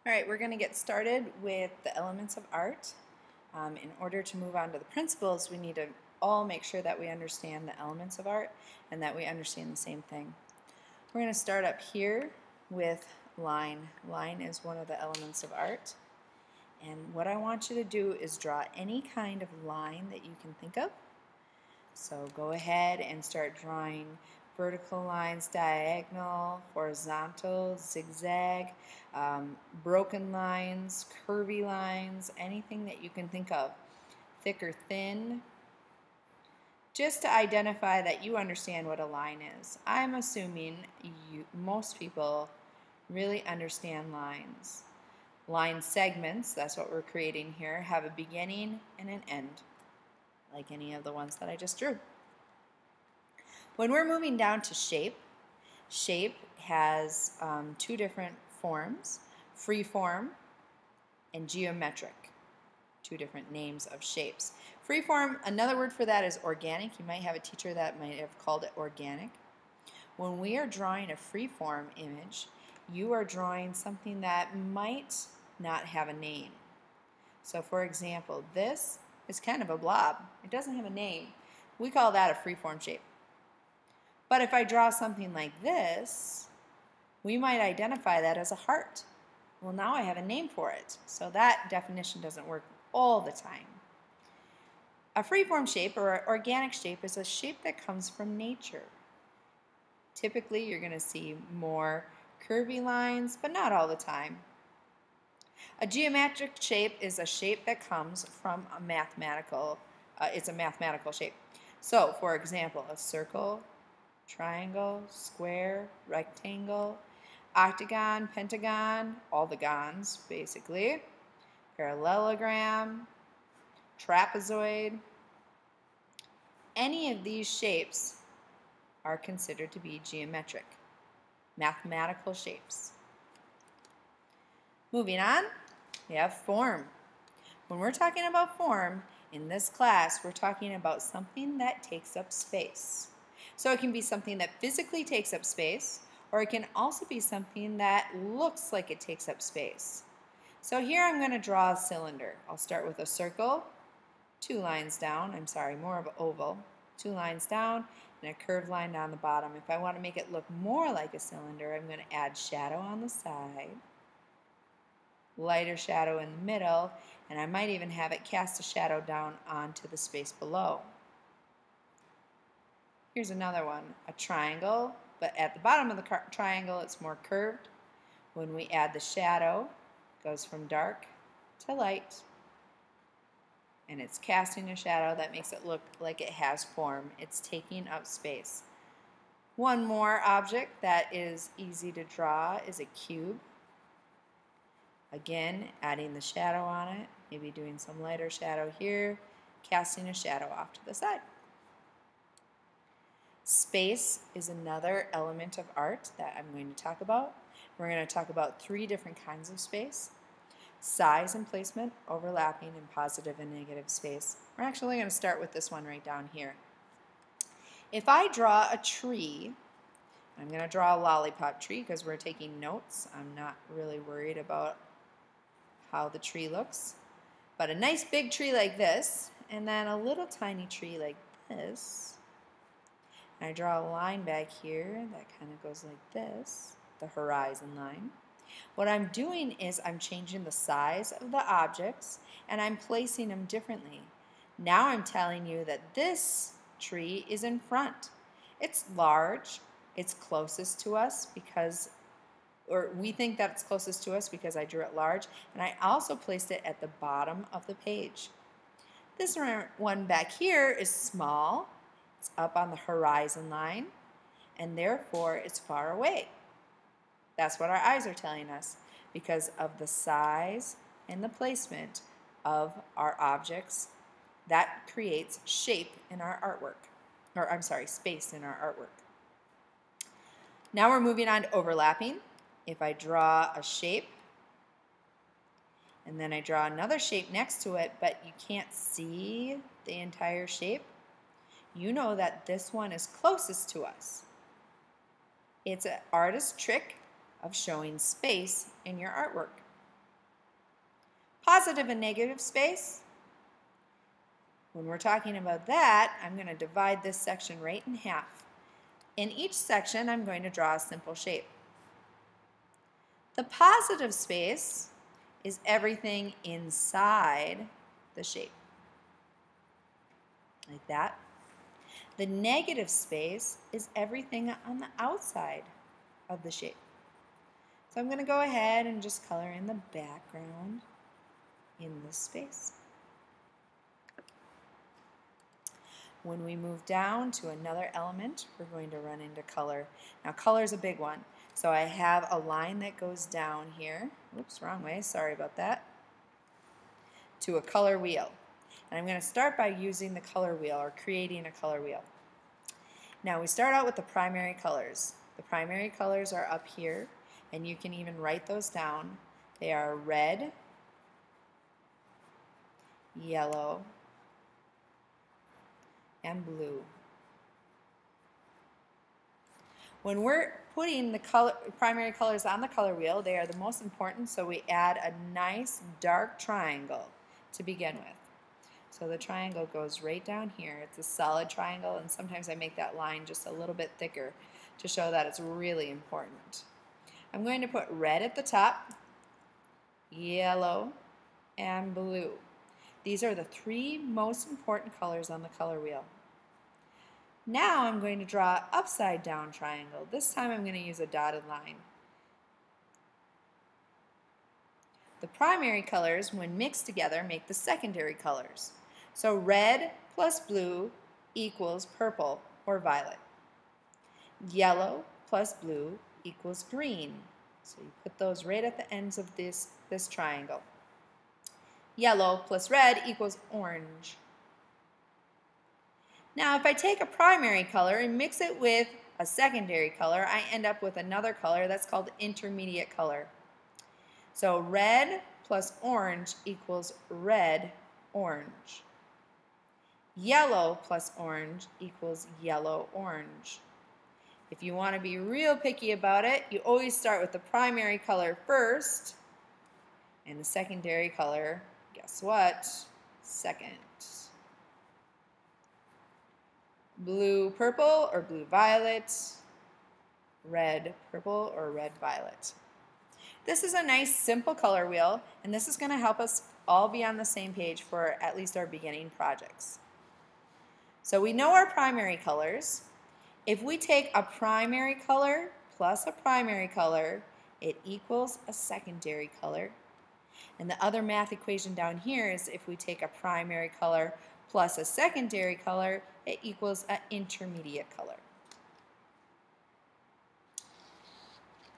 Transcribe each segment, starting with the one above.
All right, we're going to get started with the elements of art. In order to move on to the principles, we need to all make sure that we understand the elements of art and that we understand the same thing. We're going to start up here with line. Line is one of the elements of art. And what I want you to do is draw any kind of line that you can think of. So go ahead and start drawing vertical lines, diagonal, horizontal, zigzag, broken lines, curvy lines, anything that you can think of, thick or thin, just to identify that you understand what a line is. I'm assuming most people really understand lines. Line segments, that's what we're creating here, have a beginning and an end, like any of the ones that I just drew. When we're moving down to shape, shape has two different forms, freeform and geometric, two different names of shapes. Freeform, another word for that is organic. You might have a teacher that might have called it organic. When we are drawing a freeform image, you are drawing something that might not have a name. So for example, this is kind of a blob. It doesn't have a name. We call that a freeform shape. But if I draw something like this, we might identify that as a heart. Well, now I have a name for it. So that definition doesn't work all the time. A freeform shape or an organic shape is a shape that comes from nature. Typically, you're going to see more curvy lines, but not all the time. A geometric shape is a shape that comes from a mathematical, it's a mathematical shape. So, for example, a circle, triangle, square, rectangle, octagon, pentagon, all the gons basically, parallelogram, trapezoid. Any of these shapes are considered to be geometric, mathematical shapes. Moving on, we have form. When we're talking about form, in this class, we're talking about something that takes up space. So it can be something that physically takes up space, or it can also be something that looks like it takes up space. So here I'm going to draw a cylinder. I'll start with a circle, two lines down, more of an oval, two lines down, and a curved line down the bottom. If I want to make it look more like a cylinder, I'm going to add shadow on the side, lighter shadow in the middle, and I might even have it cast a shadow down onto the space below. Here's another one, a triangle, but at the bottom of the triangle it's more curved. When we add the shadow, it goes from dark to light, and it's casting a shadow that makes it look like it has form. It's taking up space. One more object that is easy to draw is a cube. Again, adding the shadow on it, maybe doing some lighter shadow here, casting a shadow off to the side. Space is another element of art that I'm going to talk about. We're going to talk about three different kinds of space: size and placement, overlapping, and positive and negative space. We're actually going to start with this one right down here. If I draw a tree, I'm going to draw a lollipop tree because we're taking notes. I'm not really worried about how the tree looks. But a nice big tree like this, and then a little tiny tree like this. I draw a line back here that kind of goes like this, the horizon line. What I'm doing is I'm changing the size of the objects and I'm placing them differently. Now I'm telling you that this tree is in front. It's large, it's closest to us because, or we think that it's closest to us because I drew it large, and I also placed it at the bottom of the page. This one back here is small. It's up on the horizon line, and therefore it's far away. That's what our eyes are telling us because of the size and the placement of our objects. That creates shape in our artwork, or space in our artwork. Now we're moving on to overlapping. If I draw a shape and then I draw another shape next to it, but you can't see the entire shape, you know that this one is closest to us. It's an artist's trick of showing space in your artwork. positive and negative space, when we're talking about that, I'm going to divide this section right in half. In each section, I'm going to draw a simple shape. The positive space is everything inside the shape, like that. The negative space is everything on the outside of the shape. So I'm going to go ahead and just color in the background in this space. When we move down to another element, we're going to run into color. Now color is a big one. So I have a line that goes down here. Oops, wrong way, sorry about that. To a color wheel. And I'm going to start by using the color wheel or creating a color wheel. Now we start out with the primary colors. The primary colors are up here, and you can even write those down. They are red, yellow, and blue. When we're putting the primary colors on the color wheel, they are the most important, so we add a nice dark triangle to begin with. So the triangle goes right down here. It's a solid triangle, and sometimes I make that line just a little bit thicker to show that it's really important. I'm going to put red at the top, yellow, and blue. These are the three most important colors on the color wheel. Now I'm going to draw an upside down triangle. This time I'm going to use a dotted line. The primary colors, when mixed together, make the secondary colors. So red plus blue equals purple or violet. Yellow plus blue equals green. So you put those right at the ends of this triangle. Yellow plus red equals orange. Now if I take a primary color and mix it with a secondary color, I end up with another color that's called intermediate color. So red plus orange equals red-orange. Yellow plus orange equals yellow-orange. If you want to be real picky about it, you always start with the primary color first, and the secondary color, guess what? Second. Blue-purple or blue-violet, red-purple or red-violet. This is a nice simple color wheel, and this is going to help us all be on the same page for at least our beginning projects. So we know our primary colors. If we take a primary color plus a primary color, it equals a secondary color. And the other math equation down here is if we take a primary color plus a secondary color, it equals an intermediate color.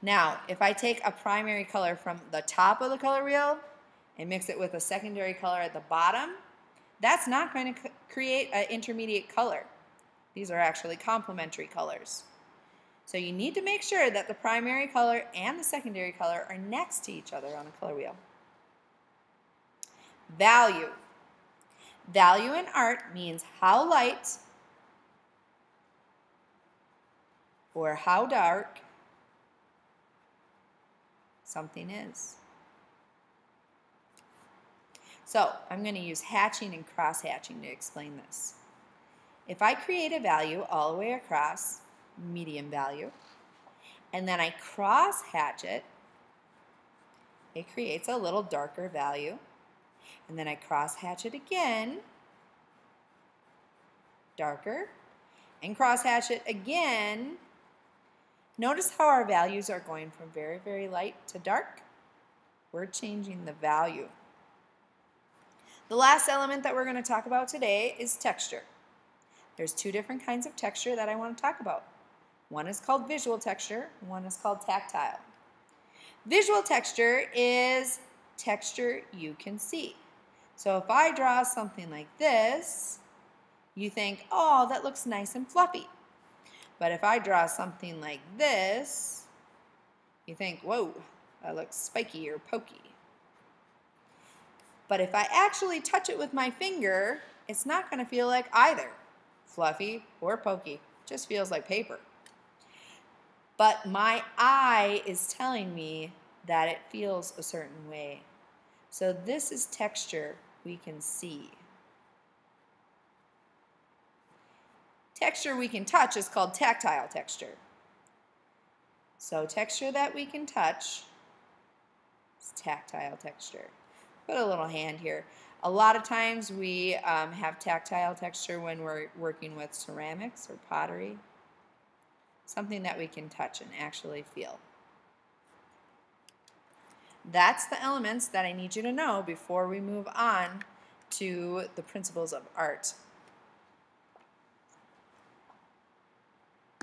Now, if I take a primary color from the top of the color wheel and mix it with a secondary color at the bottom, that's not going to create an intermediate color. These are actually complementary colors. So you need to make sure that the primary color and the secondary color are next to each other on the color wheel. Value. Value in art means how light or how dark something is. So I'm going to use hatching and cross-hatching to explain this. If I create a value all the way across, medium value, and then I cross-hatch it, it creates a little darker value. And then I cross-hatch it again, darker, and cross-hatch it again. Notice how our values are going from very, very light to dark. We're changing the value. The last element that we're going to talk about today is texture. There's two different kinds of texture that I want to talk about. One is called visual texture, one is called tactile. Visual texture is texture you can see. So if I draw something like this, you think, oh, that looks nice and fluffy. But if I draw something like this, you think, whoa, that looks spiky or pokey. But if I actually touch it with my finger, it's not going to feel like either fluffy or pokey. It just feels like paper. But my eye is telling me that it feels a certain way. So this is texture we can see. Texture we can touch is called tactile texture. So texture that we can touch is tactile texture. Put a little hand here. A lot of times we have tactile texture when we're working with ceramics or pottery. Something that we can touch and actually feel. That's the elements that I need you to know before we move on to the principles of art.